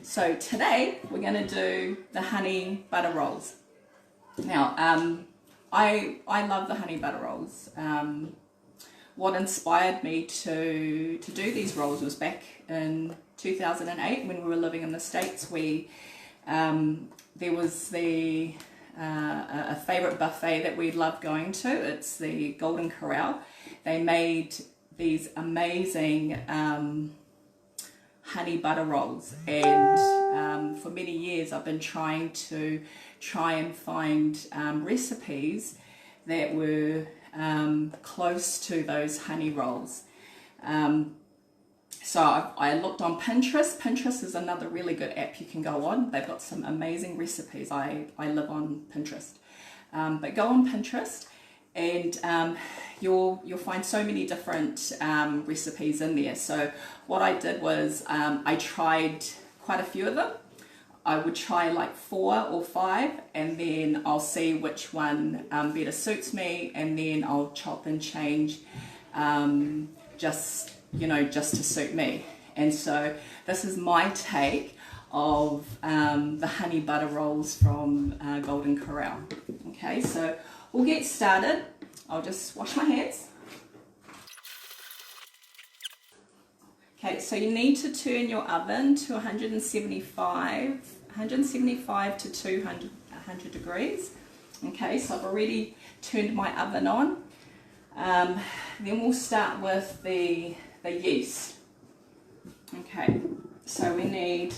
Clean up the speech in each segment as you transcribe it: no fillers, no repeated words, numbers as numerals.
So today we're going to do the honey butter rolls. Now I love the honey butter rolls. What inspired me to do these rolls was back in 2008 when we were living in the States. There was a favorite buffet that we loved going to. It's the Golden Corral. They made these amazing honey butter rolls, and for many years I've been trying and find recipes that were close to those honey rolls. So I looked on Pinterest. Pinterest is another really good app you can go on. They've got some amazing recipes. I live on Pinterest. But go on Pinterest and you'll find so many different recipes in there. So what I did was I tried quite a few of them. I would try like 4 or 5, and then I'll see which one better suits me, and then I'll chop and change just to suit me. And so this is my take of the honey butter rolls from Golden Corral. Okay, so we'll get started. I'll just wash my hands. Okay, so you need to turn your oven to 175 to 200 degrees. Okay, so I've already turned my oven on. Then we'll start with the yeast. Okay, so we need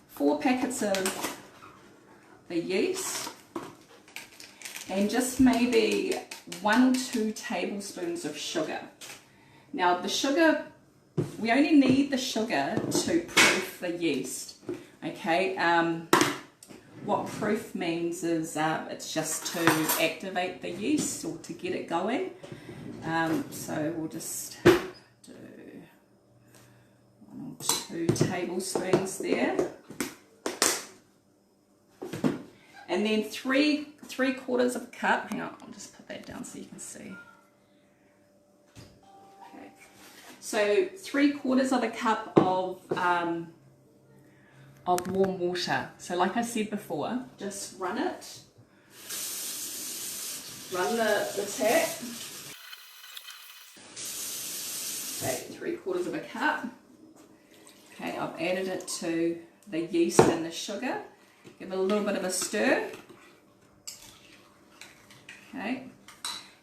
4 packets of the yeast and just maybe 1 or 2 tablespoons of sugar. Now the sugar, we only need the sugar to proof the yeast. Okay, what proof means is it's just to activate the yeast or to get it going. So we'll just do 1 or 2 tablespoons there, and then three quarters of a cup. Hang on, I'll just put that down so you can see. Okay, so 3/4 of a cup of warm water. So like I said before, just run the tap. Okay, 3/4 of a cup. Okay, I've added it to the yeast and the sugar. Give it a little bit of a stir. Okay,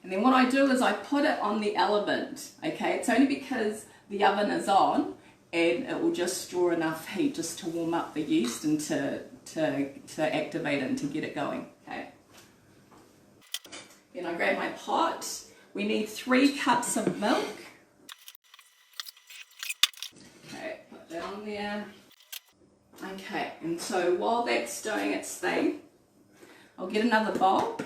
and then what I do is I put it on the element. Okay, it's only because the oven is on, and it will just draw enough heat just to warm up the yeast and to activate it and to get it going. Okay. Then I grab my pot. We need 3 cups of milk. Okay, put that on there. Okay, and so while that's doing its thing, I'll get another bowl.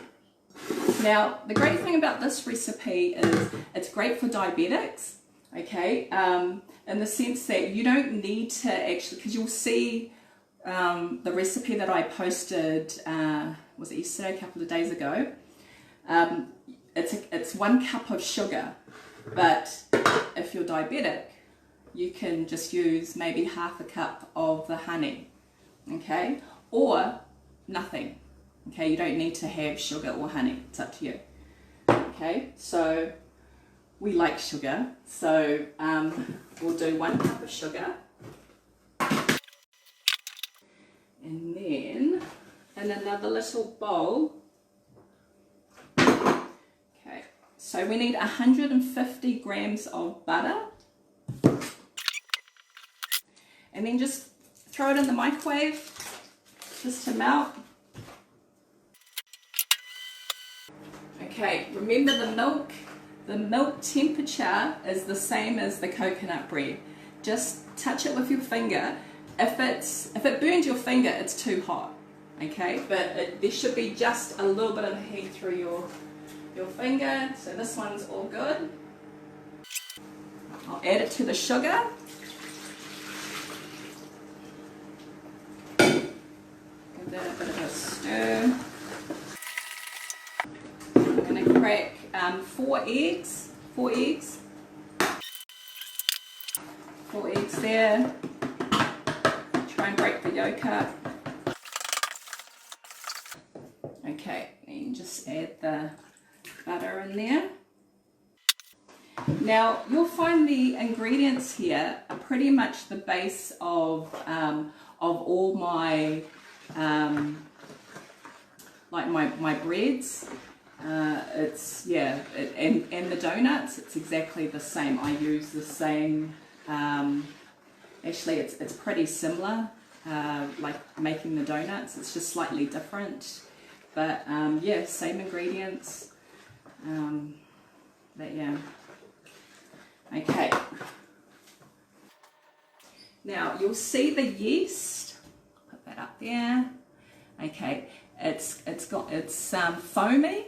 Now, the great thing about this recipe is it's great for diabetics. Okay, in the sense that you don't need to actually, because you'll see the recipe that I posted, was it yesterday, a couple of days ago, it's 1 cup of sugar, but if you're diabetic, you can just use maybe half a cup of the honey, okay, or nothing. Okay, you don't need to have sugar or honey, it's up to you. Okay, so we like sugar, so we'll do 1 cup of sugar, and then in another little bowl, okay, so we need 150 grams of butter, and then just throw it in the microwave just to melt. Okay, remember the milk temperature is the same as the coconut bread. Just touch it with your finger. If it burns your finger, it's too hot. Okay, but there should be just a little bit of heat through your finger. So this one's all good. I'll add it to the sugar. Give that a bit of a stir. I'm going to crack 4 eggs. 4 eggs. 4 eggs there. yolk up. Okay, and just add the butter in there. Now you'll find the ingredients here are pretty much the base of all my like my breads. It's and the donuts. It's exactly the same. I use the same. Actually, it's pretty similar. Like making the donuts. It's just slightly different, but yeah, same ingredients. But yeah. Okay. Now you'll see the yeast. Put that up there. Okay. It's foamy.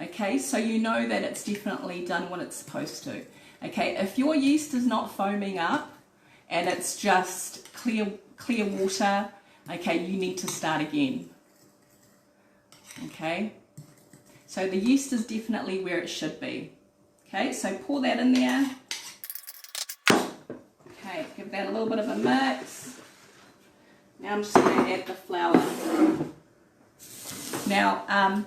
Okay, so you know that it's definitely done what it's supposed to. Okay, if your yeast is not foaming up and it's just clear water, okay, you need to start again. Okay, so the yeast is definitely where it should be. Okay, so pour that in there. Okay, give that a little bit of a mix. Now I'm just going to add the flour. Now,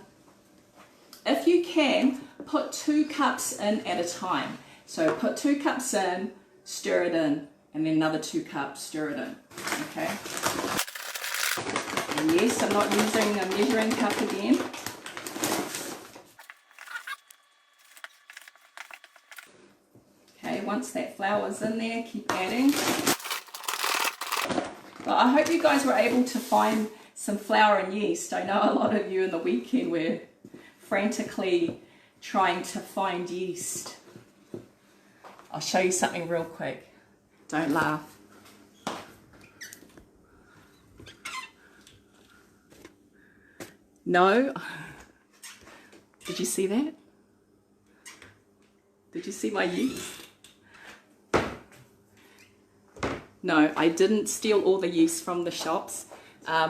if you can, put 2 cups in at a time. So put 2 cups in, stir it in, and then another 2 cups, stir it in. Okay. And yes, I'm not using a measuring cup again. Okay, once that flour's in there, keep adding. Well, I hope you guys were able to find some flour and yeast. I know a lot of you in the weekend were frantically trying to find yeast. I'll show you something real quick. Don't laugh. No? Did you see that? Did you see my yeast? No, I didn't steal all the yeast from the shops.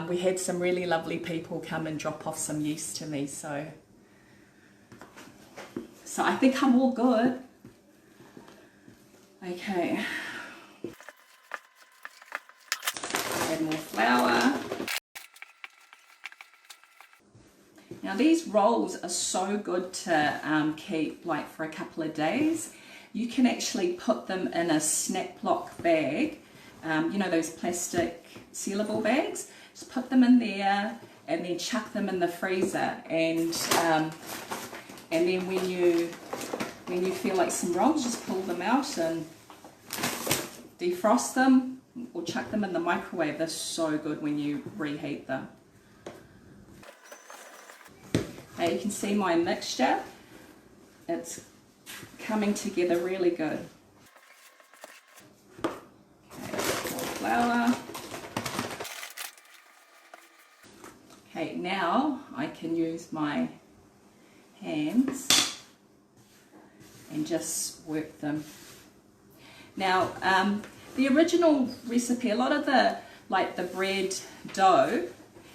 We had some really lovely people come and drop off some yeast to me, so I think I'm all good. Okay. Add more flour. Now these rolls are so good to keep like for a couple of days. You can actually put them in a snap lock bag. You know those plastic sealable bags? Just put them in there and then chuck them in the freezer, and then when you feel like some rolls, just pull them out and defrost them or chuck them in the microwave. They're so good when you reheat them. Now you can see my mixture. It's coming together really good. Okay, more flour. Okay, now I can use my hands and just work them. Now, the original recipe, a lot of the bread dough,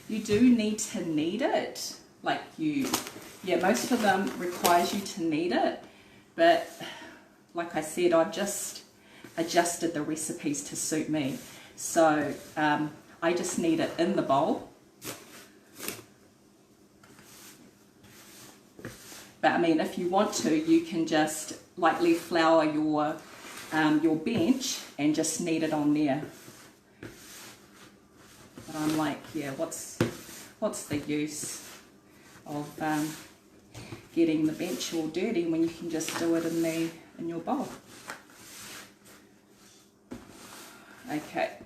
you do need to knead it. Most of them requires you to knead it, but like I said, I've just adjusted the recipes to suit me. So I just knead it in the bowl. But I mean, if you want to, you can just lightly flour your bench and just knead it on there. But I'm like, yeah, what's the use of getting the bench all dirty when you can just do it in your bowl? Okay.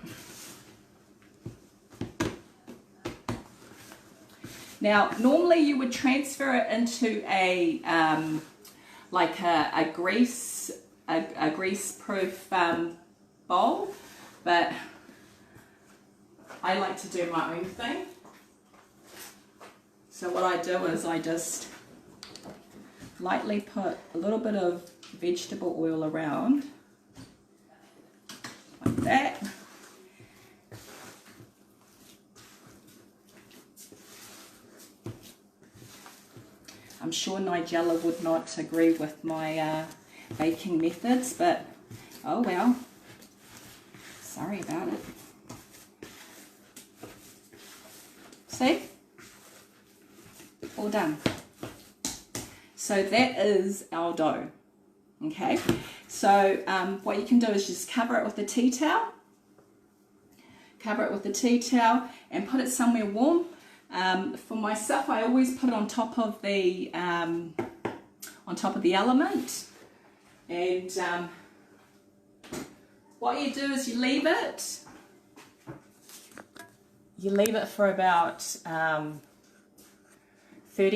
Now, normally you would transfer it into a grease-proof bowl, but I like to do my own thing. So what I do is I just lightly put a little bit of vegetable oil around, like that. I'm sure Nigella would not agree with my baking methods, but oh well, sorry about it. See? All done. So that is our dough. Okay, so what you can do is just cover it with a tea towel. Cover it with a tea towel and put it somewhere warm. For myself, I always put it on top of the element. And what you do is you leave it. You leave it for about 30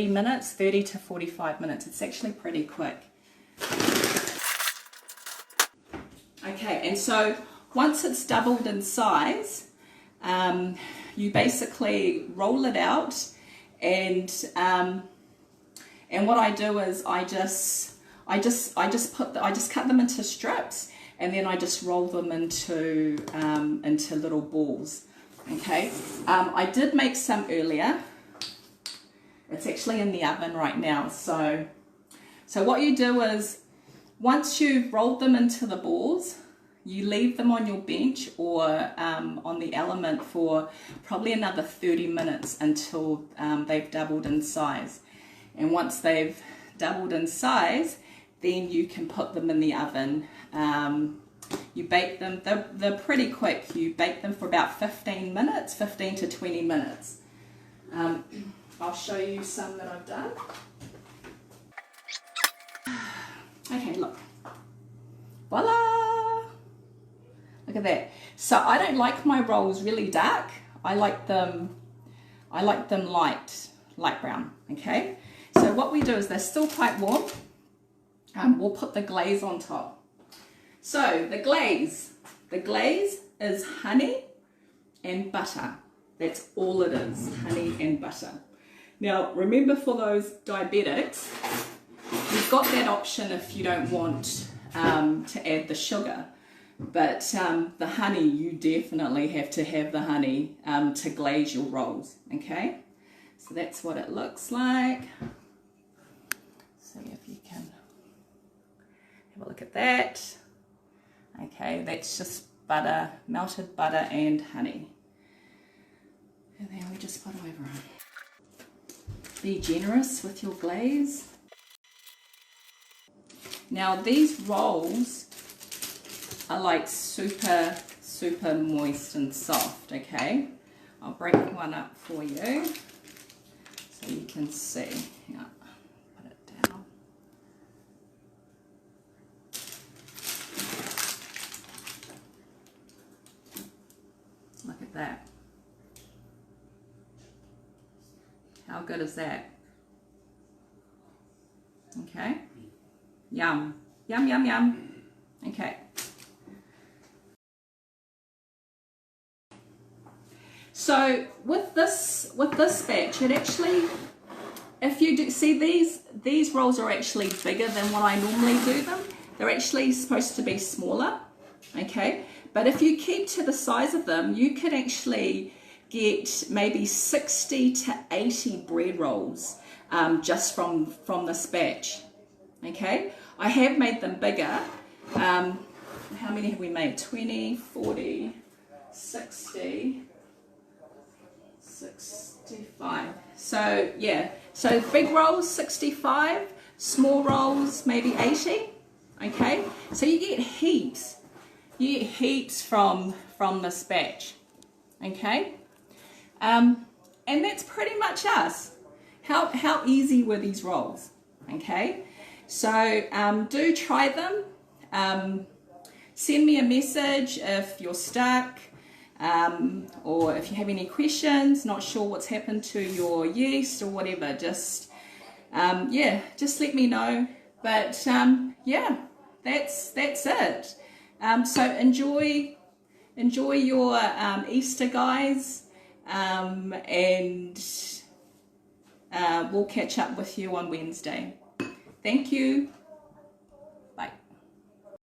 minutes, 30 to 45 minutes. It's actually pretty quick. Okay, and so once it's doubled in size, you basically roll it out, and what I do is I just cut them into strips, and then I just roll them into little balls. Okay, I did make some earlier. It's actually in the oven right now. So what you do is, once you've rolled them into the balls, you leave them on your bench or on the element for probably another 30 minutes until they've doubled in size. And once they've doubled in size, then you can put them in the oven. You bake them, they're pretty quick. You bake them for about 15 minutes, 15 to 20 minutes. I'll show you some that I've done. Okay, look. Voila! Look at that. So I don't like my rolls really dark. I like them light brown. Okay. So what we do is, they're still quite warm. We'll put the glaze on top. So the glaze is honey and butter. That's all it is, honey and butter. Now remember, for those diabetics, you've got that option if you don't want to add the sugar. But the honey, you definitely have to have the honey to glaze your rolls, okay? So that's what it looks like. See if you can have a look at that. Okay, that's just butter, melted butter and honey. And then we just put over it. Be generous with your glaze. Now these rolls are like super moist and soft, okay? I'll break one up for you so you can see. Yeah, put it down. Look at that. How good is that? Okay. Yum. Yum, yum, yum. Okay. So with this batch, it actually, if you do see, these rolls are actually bigger than what I normally do them. They're actually supposed to be smaller, okay? But if you keep to the size of them, you could actually get maybe 60 to 80 bread rolls just from this batch, okay? I have made them bigger. How many have we made? 20, 40, 60, 65. So yeah, so big rolls 65, small rolls maybe 80, okay? So you get heaps. You get heaps from this batch, okay? And that's pretty much us. How easy were these rolls, okay? So do try them. Send me a message if you're stuck, or if you have any questions, not sure what's happened to your yeast or whatever. Just yeah, just let me know. But yeah, that's it. So enjoy your Easter, guys, and we'll catch up with you on Wednesday. Thank you.